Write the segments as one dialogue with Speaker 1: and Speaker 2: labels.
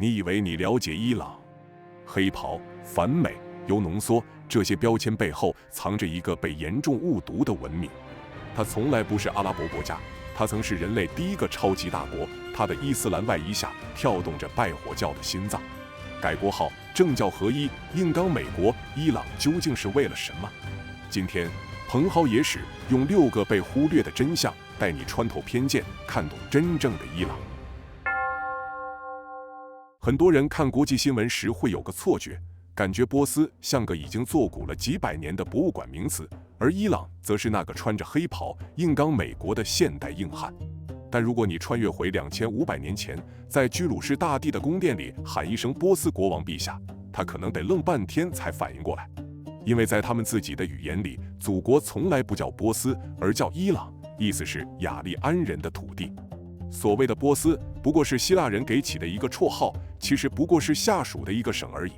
Speaker 1: 你以为你了解伊朗？黑袍、反美、铀浓缩，这些标签背后藏着一个被严重误读的文明。它从来不是阿拉伯国家，它曾是人类第一个超级大国。它的伊斯兰外衣下跳动着拜火教的心脏。改国号，政教合一，硬刚美国，伊朗究竟是为了什么？今天，蓬蒿野史用6个被忽略的真相，带你穿透偏见，看懂真正的伊朗。很多人看国际新闻时会有个错觉，感觉波斯像个已经坐古了几百年的博物馆名词，而伊朗则是那个穿着黑袍硬刚美国的现代硬汉。但如果你穿越回2500年前，在居鲁士大帝的宫殿里喊一声波斯国王陛下，他可能得愣半天才反应过来，因为在他们自己的语言里，祖国从来不叫波斯，而叫伊朗，意思是雅利安人的土地。所谓的波斯不过是希腊人给起的一个绰号，其实不过是下属的一个省而已。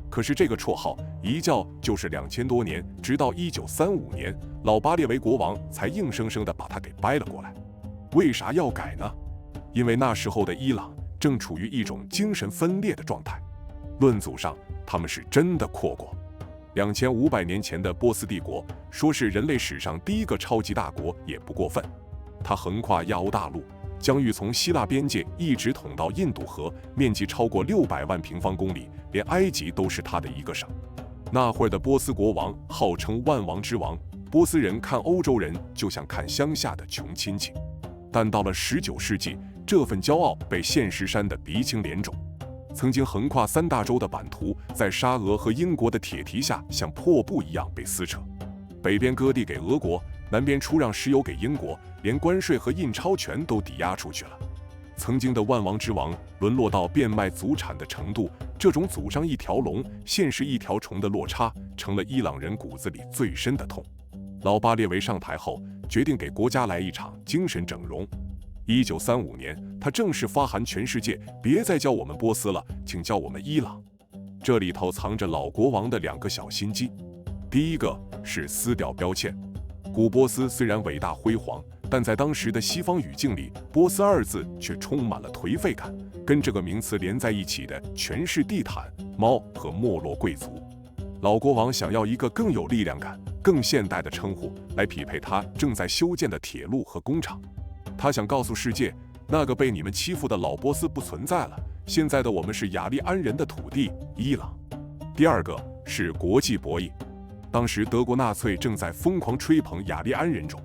Speaker 1: 可是这个绰号一叫就是2000多年，直到1935年，老巴列维国王才硬生生地把它给掰了过来。为啥要改呢？因为那时候的伊朗正处于一种精神分裂的状态。论祖上，他们是真的阔过。2500年前的波斯帝国，说是人类史上第一个超级大国也不过分。它横跨亚欧大陆，疆域从希腊边界一直捅到印度河，面积超过600万平方公里，连埃及都是它的一个省。那会儿的波斯国王号称万王之王，波斯人看欧洲人就像看乡下的穷亲戚。但到了19世纪，这份骄傲被现实扇得鼻青脸肿。曾经横跨3大洲的版图，在沙俄和英国的铁蹄下像破布一样被撕扯。北边割地给俄国，南边出让石油给英国，连关税和印钞权都抵押出去了。曾经的万王之王沦落到变卖祖产的程度，这种祖上一条龙，现实一条虫的落差，成了伊朗人骨子里最深的痛。老巴列维上台后，决定给国家来一场精神整容。1935年，他正式发函全世界，别再叫我们波斯了，请叫我们伊朗。这里头藏着老国王的2个小心机。第一个是撕掉标签。古波斯虽然伟大辉煌，但在当时的西方语境里，波斯2字却充满了颓废感，跟这个名词连在一起的全是地毯、猫和没落贵族。老国王想要一个更有力量感、更现代的称呼来匹配他正在修建的铁路和工厂。他想告诉世界，那个被你们欺负的老波斯不存在了，现在的我们是雅利安人的土地，伊朗。第二个是国际博弈。当时德国纳粹正在疯狂吹捧雅利安人种。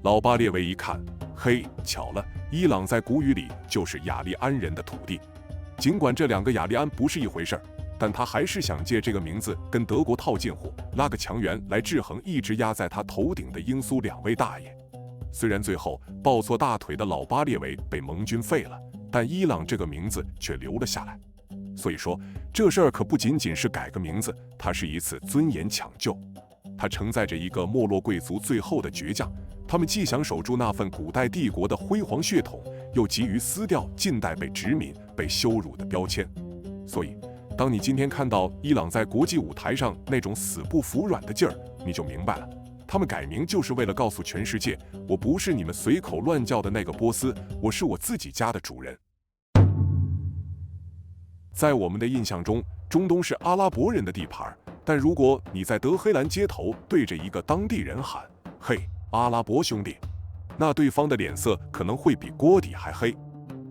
Speaker 1: 老巴列维一看，嘿，巧了，伊朗在古语里就是雅利安人的土地。尽管这2个雅利安不是一回事儿，但他还是想借这个名字跟德国套近乎，拉个强援来制衡一直压在他头顶的英苏2位大爷。虽然最后抱错大腿的老巴列维被盟军废了，但伊朗这个名字却留了下来。所以说，这事儿可不仅仅是改个名字，它是一次尊严抢救。它承载着一个没落贵族最后的倔强，他们既想守住那份古代帝国的辉煌血统，又急于撕掉近代被殖民、被羞辱的标签。所以，当你今天看到伊朗在国际舞台上那种死不服软的劲儿，你就明白了，他们改名就是为了告诉全世界，我不是你们随口乱叫的那个波斯，我是我自己家的主人。在我们的印象中，中东是阿拉伯人的地盘，但如果你在德黑兰街头对着一个当地人喊“嘿，阿拉伯兄弟”，那对方的脸色可能会比锅底还黑。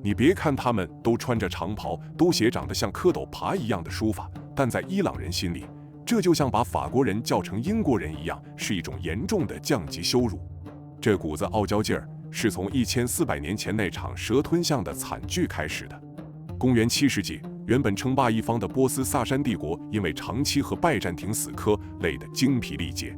Speaker 1: 你别看他们都穿着长袍，都写长得像蝌蚪爬一样的书法，但在伊朗人心里，这就像把法国人叫成英国人一样，是一种严重的降级羞辱。这股子傲娇劲儿是从1400年前那场蛇吞象的惨剧开始的。公元7世纪，原本称霸一方的波斯萨珊帝国，因为长期和拜占庭死磕，累得精疲力竭。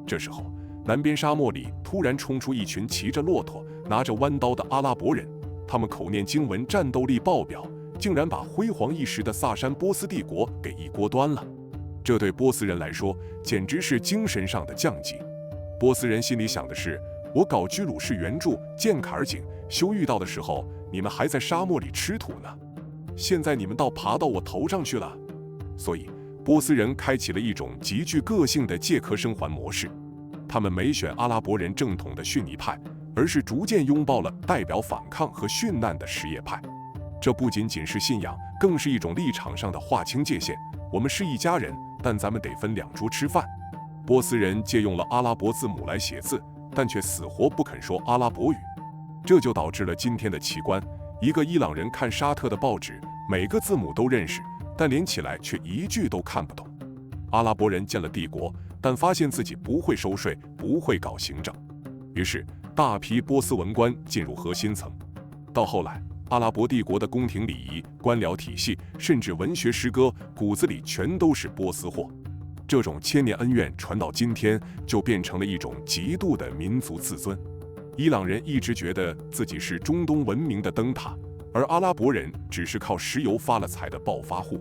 Speaker 1: 这时候，南边沙漠里突然冲出一群骑着骆驼、拿着弯刀的阿拉伯人，他们口念经文，战斗力爆表，竟然把辉煌一时的萨珊波斯帝国给一锅端了。这对波斯人来说，简直是精神上的降级。波斯人心里想的是，我搞居鲁士援助、建坎儿井、修御道的时候，你们还在沙漠里吃土呢。现在你们倒爬到我头上去了。所以，波斯人开启了一种极具个性的借壳生还模式。他们没选阿拉伯人正统的逊尼派，而是逐渐拥抱了代表反抗和殉难的什叶派。这不仅仅是信仰，更是一种立场上的划清界限。我们是一家人，但咱们得分两桌吃饭。波斯人借用了阿拉伯字母来写字，但却死活不肯说阿拉伯语，这就导致了今天的奇观：一个伊朗人看沙特的报纸，每个字母都认识，但连起来却一句都看不懂。阿拉伯人建了帝国，但发现自己不会收税，不会搞行政，于是大批波斯文官进入核心层。到后来，阿拉伯帝国的宫廷礼仪、官僚体系，甚至文学诗歌，骨子里全都是波斯货。这种千年恩怨传到今天，就变成了一种极度的民族自尊。伊朗人一直觉得自己是中东文明的灯塔，而阿拉伯人只是靠石油发了财的暴发户。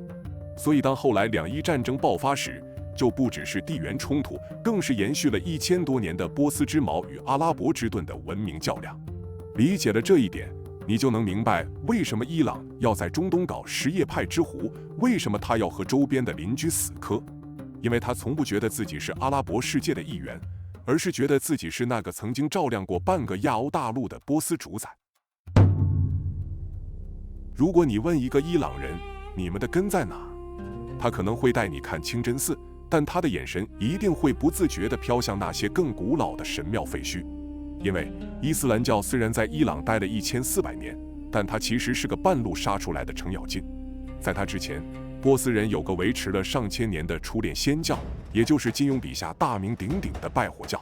Speaker 1: 所以当后来两伊战争爆发时，就不只是地缘冲突，更是延续了1000多年的波斯之矛与阿拉伯之盾的文明较量。理解了这一点，你就能明白为什么伊朗要在中东搞什叶派之狐，为什么他要和周边的邻居死磕。因为他从不觉得自己是阿拉伯世界的一员，而是觉得自己是那个曾经照亮过半个亚欧大陆的波斯主宰。如果你问一个伊朗人，你们的根在哪？他可能会带你看清真寺，但他的眼神一定会不自觉地飘向那些更古老的神庙废墟。因为伊斯兰教虽然在伊朗待了1400年，但它其实是个半路杀出来的程咬金。在它之前，波斯人有个维持了上千年的初恋仙教，也就是金庸笔下大名鼎鼎的拜火教。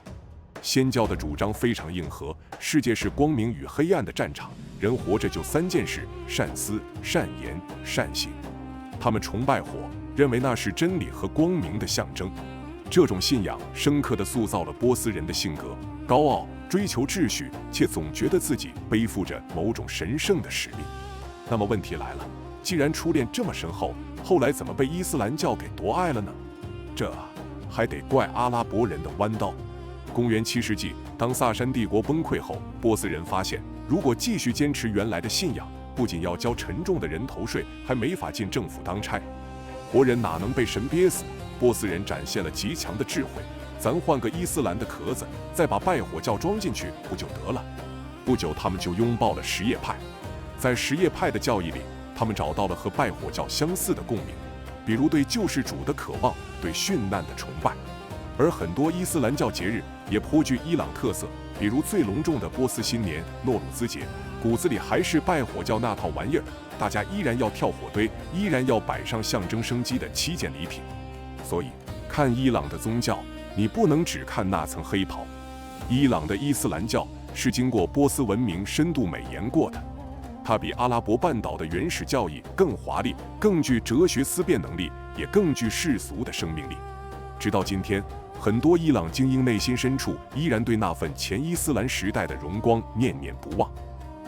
Speaker 1: 仙教的主张非常硬核，世界是光明与黑暗的战场，人活着就3件事：善思、善言、善行。他们崇拜火，认为那是真理和光明的象征。这种信仰深刻地塑造了波斯人的性格，高傲、追求秩序，且总觉得自己背负着某种神圣的使命。那么问题来了，既然初恋这么深厚，后来怎么被伊斯兰教给夺爱了呢？这还得怪阿拉伯人的弯刀。公元7世纪，当萨珊帝国崩溃后，波斯人发现，如果继续坚持原来的信仰，不仅要交沉重的人头税，还没法进政府当差。活人哪能被神憋死？波斯人展现了极强的智慧，咱换个伊斯兰的壳子，再把拜火教装进去不就得了？不久，他们就拥抱了什叶派。在什叶派的教义里，他们找到了和拜火教相似的共鸣，比如对救世主的渴望，对殉难的崇拜。而很多伊斯兰教节日也颇具伊朗特色，比如最隆重的波斯新年诺鲁兹节，骨子里还是拜火教那套玩意儿。大家依然要跳火堆，依然要摆上象征生机的7件礼品。所以，看伊朗的宗教，你不能只看那层黑袍。伊朗的伊斯兰教是经过波斯文明深度美研过的，它比阿拉伯半岛的原始教义更华丽，更具哲学思辨能力，也更具世俗的生命力。直到今天，很多伊朗精英内心深处依然对那份前伊斯兰时代的荣光念念不忘。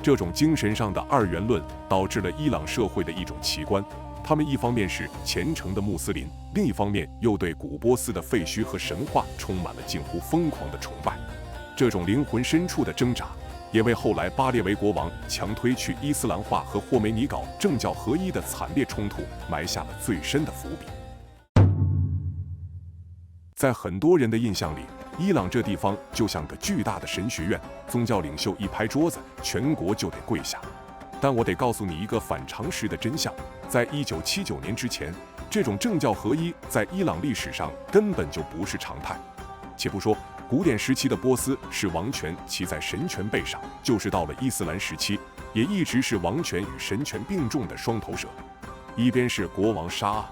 Speaker 1: 这种精神上的二元论导致了伊朗社会的一种奇观：他们一方面是虔诚的穆斯林，另一方面又对古波斯的废墟和神话充满了近乎疯狂的崇拜。这种灵魂深处的挣扎，也为后来巴列维国王强推去伊斯兰化和霍梅尼搞政教合一的惨烈冲突埋下了最深的伏笔。在很多人的印象里，伊朗这地方就像个巨大的神学院，宗教领袖一拍桌子，全国就得跪下。但我得告诉你一个反常识的真相，在1979年之前，这种政教合一在伊朗历史上根本就不是常态。且不说古典时期的波斯是王权骑在神权背上，就是到了伊斯兰时期，也一直是王权与神权并重的双头蛇。一边是国王沙阿，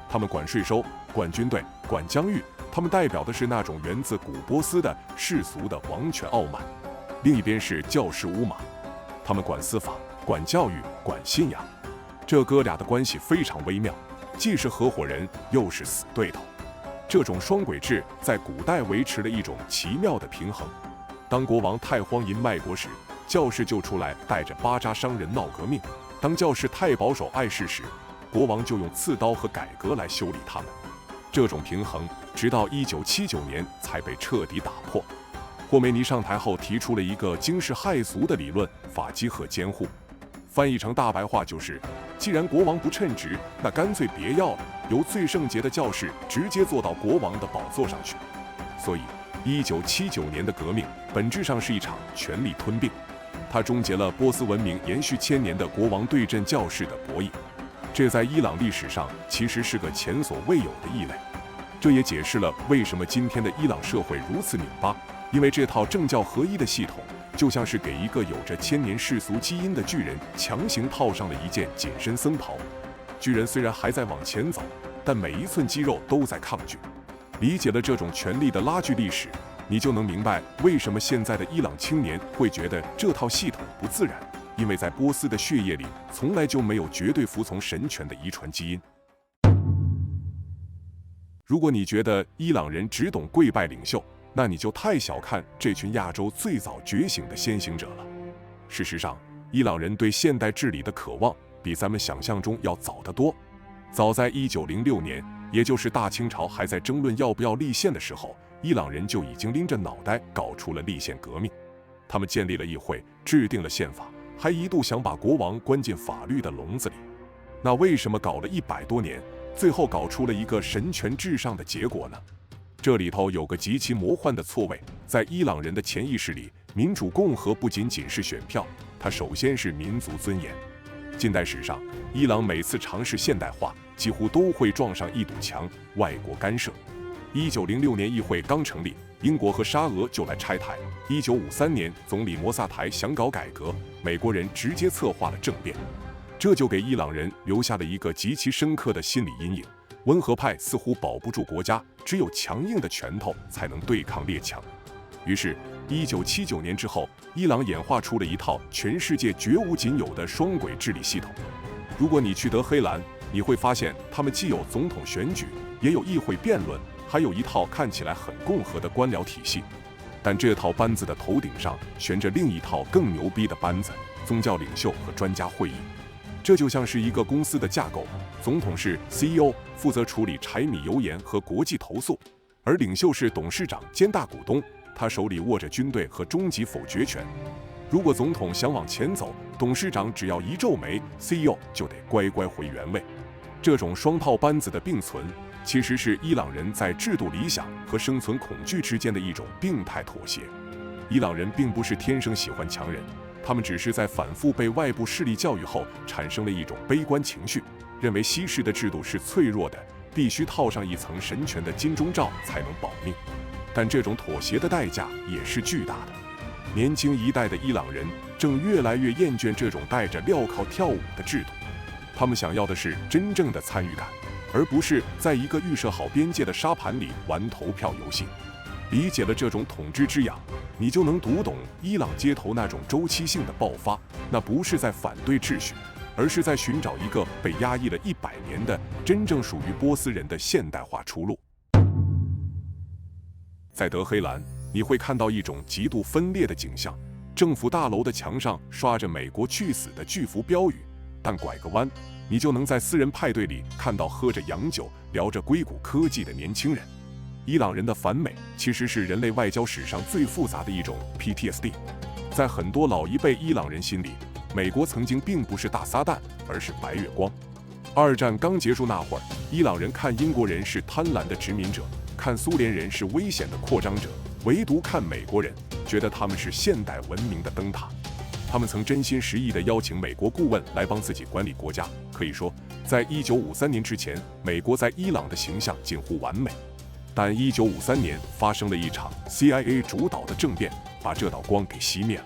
Speaker 1: 他们管税收、管军队、管疆域，他们代表的是那种源自古波斯的世俗的王权傲慢；另一边是教士乌玛，他们管司法、管教育、管信仰。这哥俩的关系非常微妙，既是合伙人，又是死对头。这种双轨制在古代维持了一种奇妙的平衡。当国王太荒淫卖国时，教士就出来带着巴扎商人闹革命；当教士太保守碍事时，国王就用刺刀和改革来修理他们。这种平衡直到1979年才被彻底打破。霍梅尼上台后提出了一个惊世骇俗的理论——法基赫监护。翻译成大白话就是：既然国王不称职，那干脆别要了，由最圣洁的教士直接坐到国王的宝座上去。所以，1979年的革命本质上是一场权力吞并，它终结了波斯文明延续1000年的国王对阵教士的博弈。这在伊朗历史上其实是个前所未有的异类。这也解释了为什么今天的伊朗社会如此拧巴，因为这套政教合一的系统，就像是给一个有着千年世俗基因的巨人强行套上了一件紧身僧袍。巨人虽然还在往前走，但每一寸肌肉都在抗拒。理解了这种权力的拉锯历史，你就能明白为什么现在的伊朗青年会觉得这套系统不自然，因为在波斯的血液里从来就没有绝对服从神权的遗传基因。如果你觉得伊朗人只懂跪拜领袖，那你就太小看这群亚洲最早觉醒的先行者了。事实上，伊朗人对现代治理的渴望比咱们想象中要早得多。早在1906年，也就是大清朝还在争论要不要立宪的时候，伊朗人就已经拎着脑袋搞出了立宪革命。他们建立了议会，制定了宪法，还一度想把国王关进法律的笼子里。那为什么搞了100多年，最后搞出了一个神权至上的结果呢？这里头有个极其魔幻的错位，在伊朗人的潜意识里，民主共和不仅仅是选票，它首先是民族尊严。近代史上，伊朗每次尝试现代化，几乎都会撞上一堵墙，外国干涉。1906年议会刚成立，英国和沙俄就来拆台。1953年，总理摩萨台想搞改革，美国人直接策划了政变。这就给伊朗人留下了一个极其深刻的心理阴影：温和派似乎保不住国家，只有强硬的拳头才能对抗列强。于是，1979年之后，伊朗演化出了一套全世界绝无仅有的双轨治理系统。如果你去德黑兰，你会发现他们既有总统选举，也有议会辩论，还有一套看起来很共和的官僚体系。但这套班子的头顶上悬着另一套更牛逼的班子——宗教领袖和专家会议。这就像是一个公司的架构，总统是 CEO， 负责处理柴米油盐和国际投诉，而领袖是董事长兼大股东，他手里握着军队和终极否决权。如果总统想往前走，董事长只要一皱眉， CEO 就得乖乖回原位。这种双套班子的并存，其实是伊朗人在制度理想和生存恐惧之间的一种病态妥协。伊朗人并不是天生喜欢强人，他们只是在反复被外部势力教育后，产生了一种悲观情绪，认为西式的制度是脆弱的，必须套上一层神权的金钟罩才能保命。但这种妥协的代价也是巨大的。年轻一代的伊朗人正越来越厌倦这种带着镣铐跳舞的制度，他们想要的是真正的参与感，而不是在一个预设好边界的沙盘里玩投票游戏。理解了这种统治之痒，你就能读懂伊朗街头那种周期性的爆发，那不是在反对秩序，而是在寻找一个被压抑了100年的真正属于波斯人的现代化出路。在德黑兰，你会看到一种极度分裂的景象，政府大楼的墙上刷着美国去死的巨幅标语，但拐个弯，你就能在私人派对里看到喝着洋酒聊着硅谷科技的年轻人。伊朗人的反美其实是人类外交史上最复杂的一种 PTSD。 在很多老一辈伊朗人心里，美国曾经并不是大撒旦，而是白月光。二战刚结束那会儿，伊朗人看英国人是贪婪的殖民者，看苏联人是危险的扩张者，唯独看美国人，觉得他们是现代文明的灯塔。他们曾真心实意地邀请美国顾问来帮自己管理国家。可以说，在1953年之前，美国在伊朗的形象近乎完美。但1953年发生了一场 CIA 主导的政变，把这道光给熄灭了。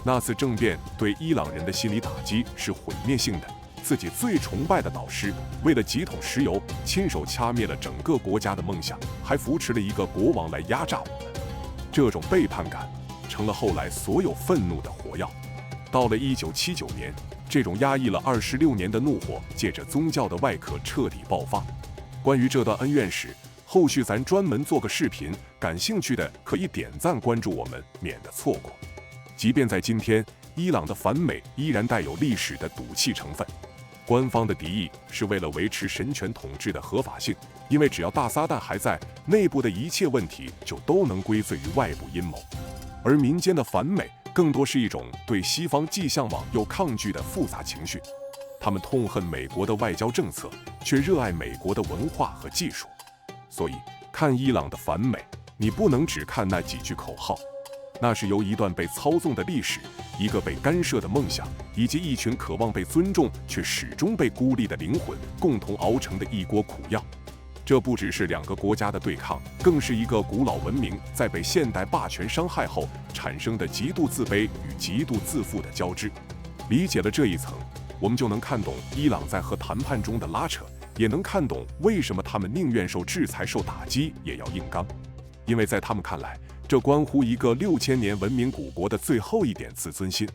Speaker 1: 那次政变对伊朗人的心理打击是毁灭性的。自己最崇拜的导师，为了几桶石油，亲手掐灭了整个国家的梦想，还扶持了一个国王来压榨我们。这种背叛感成了后来所有愤怒的火药。到了1979年，这种压抑了26年的怒火，借着宗教的外壳彻底爆发。关于这段恩怨史，后续咱专门做个视频，感兴趣的可以点赞关注我们，免得错过。即便在今天，伊朗的反美依然带有历史的赌气成分。官方的敌意是为了维持神权统治的合法性，因为只要大撒旦还在，内部的一切问题就都能归罪于外部阴谋。而民间的反美更多是一种对西方既向往又抗拒的复杂情绪。他们痛恨美国的外交政策，却热爱美国的文化和技术。所以，看伊朗的反美，你不能只看那几句口号，那是由一段被操纵的历史，一个被干涉的梦想，以及一群渴望被尊重却始终被孤立的灵魂共同熬成的一锅苦药。这不只是两个国家的对抗，更是一个古老文明在被现代霸权伤害后产生的极度自卑与极度自负的交织。理解了这一层，我们就能看懂伊朗在和谈判中的拉扯，也能看懂为什么他们宁愿受制裁、受打击，也要硬刚。因为在他们看来，这关乎一个6000年文明古国的最后一点自尊心。